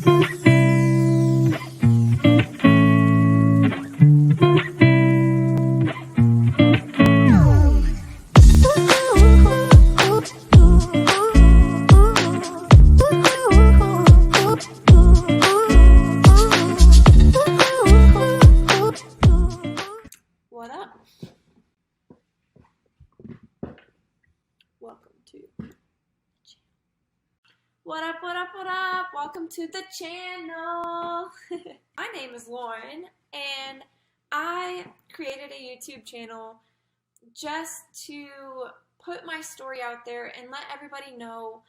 What up? Welcome to What up, what up, what up? Welcome to the channel. My name is Lauren and I created a YouTube channel just to put my story out there and let everybody know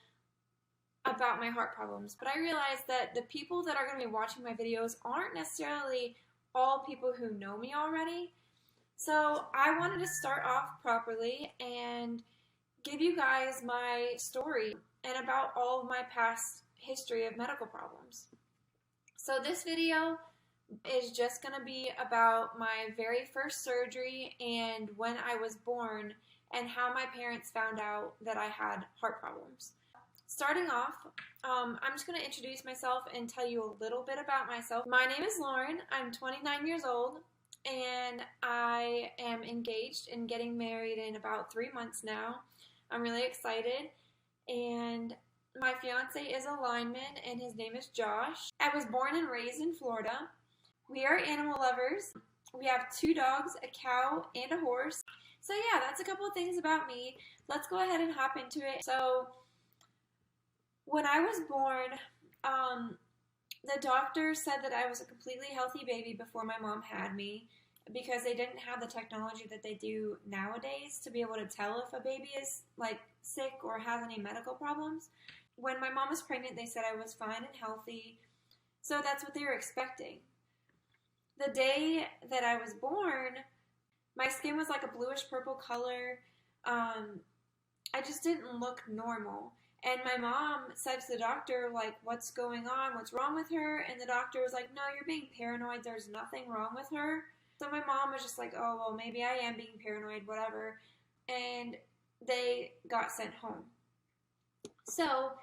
about my heart problems. But I realized that the people that are going to be watching my videos aren't necessarily all people who know me already. So I wanted to start off properly and give you guys my story and about all of my past history of medical problems. So this video is just going to be about my very first surgery and when I was born and how my parents found out that I had heart problems. Starting off, I'm just going to introduce myself and tell you a little bit about myself. My name is Lauren. I'm 29 years old. And I am engaged and getting married in about 3 months now. I'm really excited. And my fiance is a lineman and his name is Josh. I was born and raised in Florida. We are animal lovers. We have 2 dogs, a cow, and a horse. So yeah, that's a couple of things about me. Let's go ahead and hop into it. So when I was born, the doctor said that I was a completely healthy baby before my mom had me because they didn't have the technology that they do nowadays to be able to tell if a baby is like sick or has any medical problems. When my mom was pregnant, they said I was fine and healthy, so that's what they were expecting. The day that I was born, my skin was like a bluish purple color. I just didn't look normal. And my mom said to the doctor, like, what's going on? What's wrong with her? And the doctor was like, no, you're being paranoid. There's nothing wrong with her. So my mom was just like, oh, well, maybe I am being paranoid, whatever. And they got sent home. So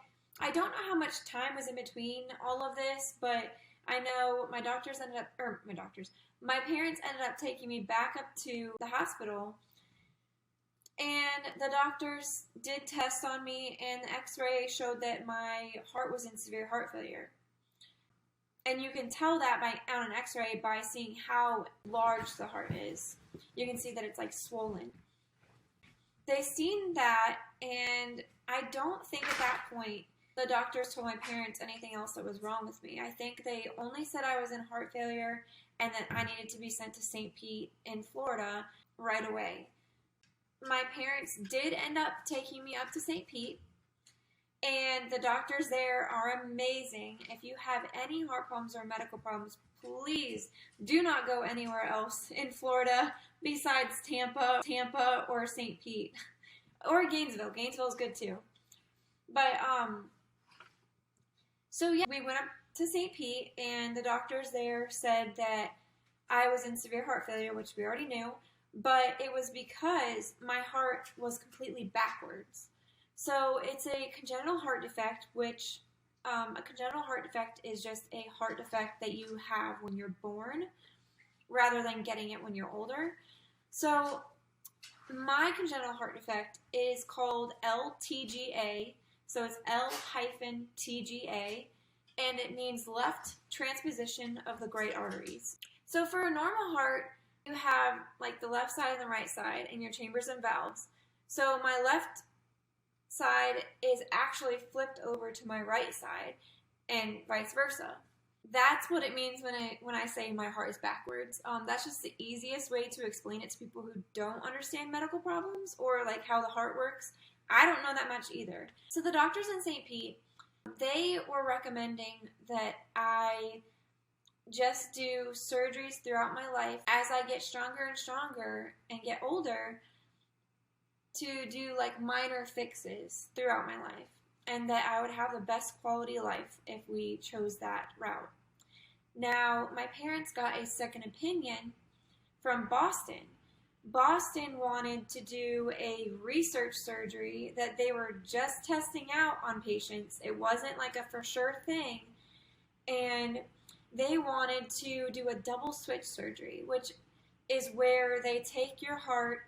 I don't know how much time was in between all of this, but I know my parents ended up taking me back up to the hospital. And the doctors did tests on me, and the x-ray showed that my heart was in severe heart failure. And you can tell that on an x-ray by seeing how large the heart is. You can see that it's like swollen. They seen that, and I don't think at that point the doctors told my parents anything else that was wrong with me. I think they only said I was in heart failure and that I needed to be sent to St. Pete in Florida right away. My parents did end up taking me up to St. Pete, and the doctors there are amazing. If you have any heart problems or medical problems, please do not go anywhere else in Florida besides Tampa or St. Pete or Gainesville. Gainesville is good too. But so yeah, we went up to St. Pete, and the doctors there said that I was in severe heart failure, which we already knew. But it was because my heart was completely backwards. So it's a congenital heart defect, which a congenital heart defect is just a heart defect that you have when you're born rather than getting it when you're older. So my congenital heart defect is called LTGA. So it's L-TGA, and it means left transposition of the great arteries. So for a normal heart, you have like the left side and the right side and your chambers and valves. So my left side is actually flipped over to my right side and vice versa. That's what it means when I say my heart is backwards. That's just the easiest way to explain it to people who don't understand medical problems or like how the heart works. I don't know that much either. So the doctors in St. Pete, they were recommending that I just do surgeries throughout my life as I get stronger and stronger and get older, to do like minor fixes throughout my life, and that I would have the best quality of life if we chose that route. Now, my parents got a second opinion from Boston. Boston wanted to do a research surgery that they were just testing out on patients. It wasn't like a for sure thing. and they wanted to do a double switch surgery, which is where they take your heart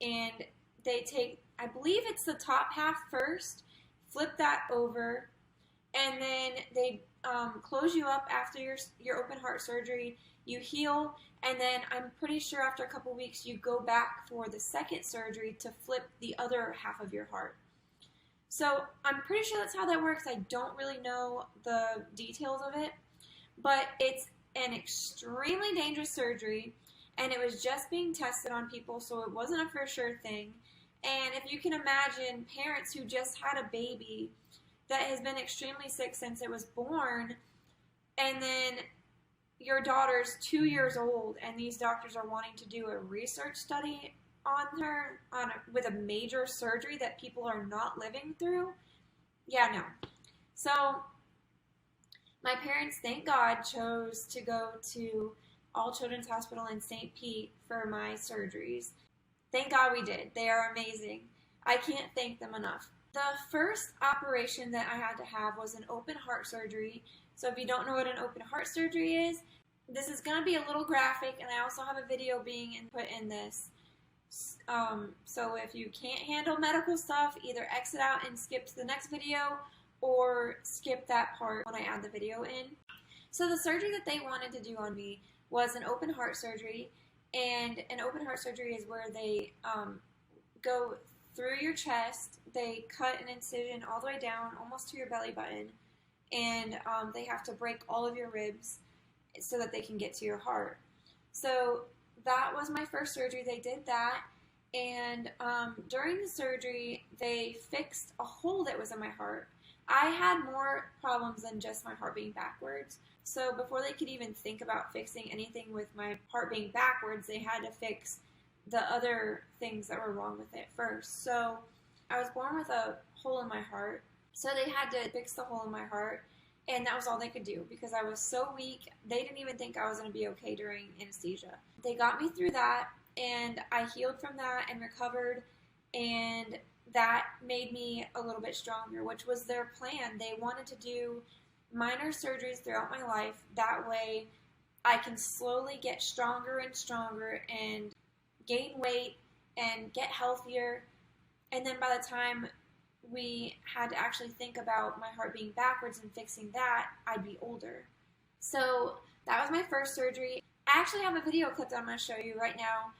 and they take, I believe it's the top half first, flip that over, and then they close you up after your open heart surgery. You heal, and then I'm pretty sure after a couple weeks you go back for the second surgery to flip the other half of your heart. So I'm pretty sure that's how that works. I don't really know the details of it, but it's an extremely dangerous surgery, and it was just being tested on people, so it wasn't a for sure thing. And if you can imagine parents who just had a baby that has been extremely sick since it was born, and then your daughter's 2 years old, and these doctors are wanting to do a research study on her with a major surgery that people are not living through. Yeah, no. So my parents, thank God, chose to go to All Children's Hospital in St. Pete for my surgeries. Thank God we did. They are amazing. I can't thank them enough. The first operation that I had to have was an open heart surgery. So if you don't know what an open heart surgery is, this is going to be a little graphic, and I also have a video being put in this. So if you can't handle medical stuff, either exit out and skip to the next video, or skip that part when I add the video in. So the surgery that they wanted to do on me was an open heart surgery, and an open heart surgery is where they go through your chest, they cut an incision all the way down, almost to your belly button, and they have to break all of your ribs so that they can get to your heart. So that was my first surgery. They did that, and during the surgery, they fixed a hole that was in my heart. I had more problems than just my heart being backwards. So before they could even think about fixing anything with my heart being backwards, they had to fix the other things that were wrong with it first. So I was born with a hole in my heart. So they had to fix the hole in my heart, and that was all they could do because I was so weak. They didn't even think I was going to be okay during anesthesia. They got me through that, and I healed from that and recovered, and that made me a little bit stronger, which was their plan. They wanted to do minor surgeries throughout my life. That way I can slowly get stronger and stronger and gain weight and get healthier. And then by the time we had to actually think about my heart being backwards and fixing that, I'd be older. So that was my first surgery. I actually have a video clip that I'm going to show you right now.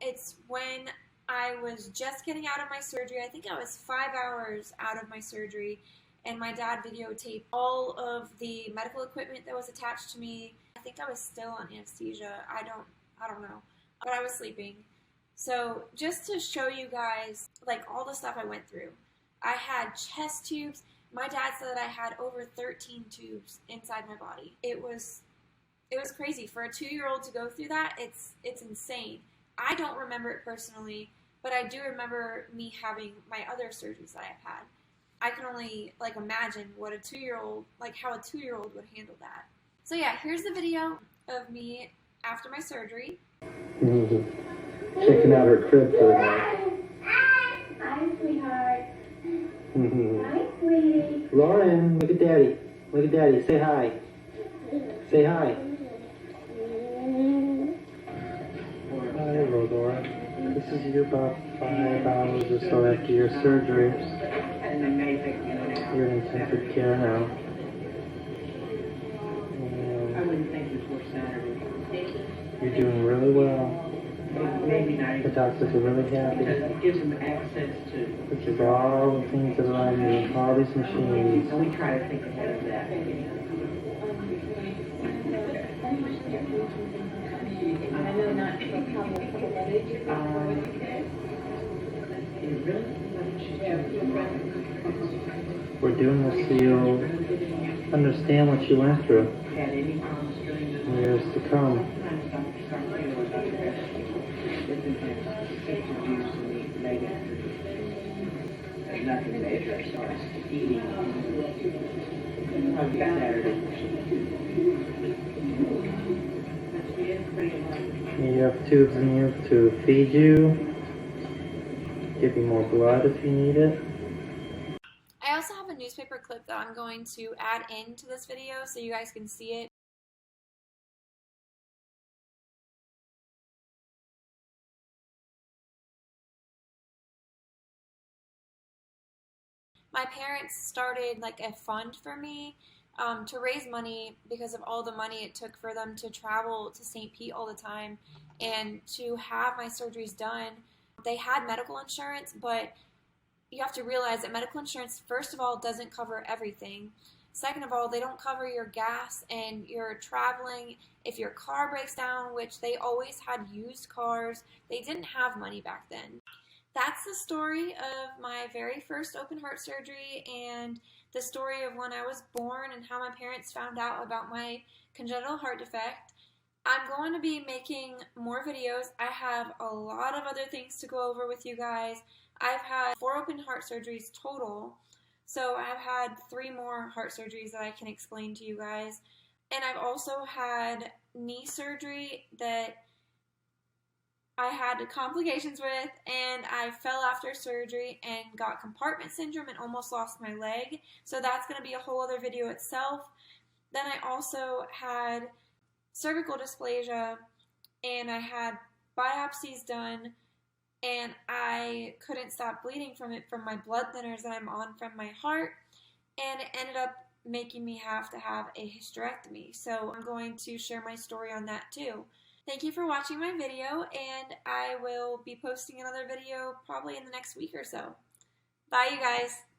It's when I was just getting out of my surgery. I think I was 5 hours out of my surgery, and my dad videotaped all of the medical equipment that was attached to me. I think I was still on anesthesia. I don't know, but I was sleeping. So just to show you guys like all the stuff I went through. I had chest tubes. My dad said that I had over 13 tubes inside my body. It was crazy. For a 2-year-old to go through that, it's insane. I don't remember it personally, but I do remember me having my other surgeries that I've had. I can only imagine what a 2-year-old, how a 2-year-old would handle that. So yeah, here's the video of me after my surgery. Checking out her crib for the night. Hi, sweetheart. Mm-hmm. Hi, sweetie. Lauren, look at Daddy. Look at Daddy. Say hi. Say hi. Hello, Laura. This is you about 5 hours or so after your surgery. You're in intensive care now. I wouldn't think before Saturday. You're doing really well. Maybe not. The doctors are really happy. It gives them access to. This is all the things that are on you, all these machines. And we try to think ahead of that. I know not to a couple We're doing this so you'll understand what you went through Had any problems during the in years to come. sometimes doctors start feeling like different safety abuse in the negative. There's nothing major as far as eating. Probably Saturday. You have tubes in you to feed you, give you more blood if you need it. I also have a newspaper newspaper clip that I'm going to add into this video so you guys can see it. My parents started like a fund for me to raise money because of all the money it took for them to travel to St. Pete all the time and to have my surgeries done. They had medical insurance, but you have to realize that medical insurance, first of all, doesn't cover everything. Second of all, they don't cover your gas and your traveling. If your car breaks down, which they always had used cars, they didn't have money back then. That's the story of my very first open heart surgery and the story of when I was born and how my parents found out about my congenital heart defect. I'm going to be making more videos. I have a lot of other things to go over with you guys. I've had 4 open heart surgeries total, so I've had 3 more heart surgeries that I can explain to you guys. And I've also had knee surgery that I had complications with, and I fell after surgery and got compartment syndrome and almost lost my leg. So that's going to be a whole other video itself. Then I also had cervical dysplasia, and I had biopsies done, and I couldn't stop bleeding from it from my blood thinners that I'm on from my heart, and it ended up making me have to have a hysterectomy. So I'm going to share my story on that too. Thank you for watching my video, and I will be posting another video probably in the next week or so. Bye, you guys.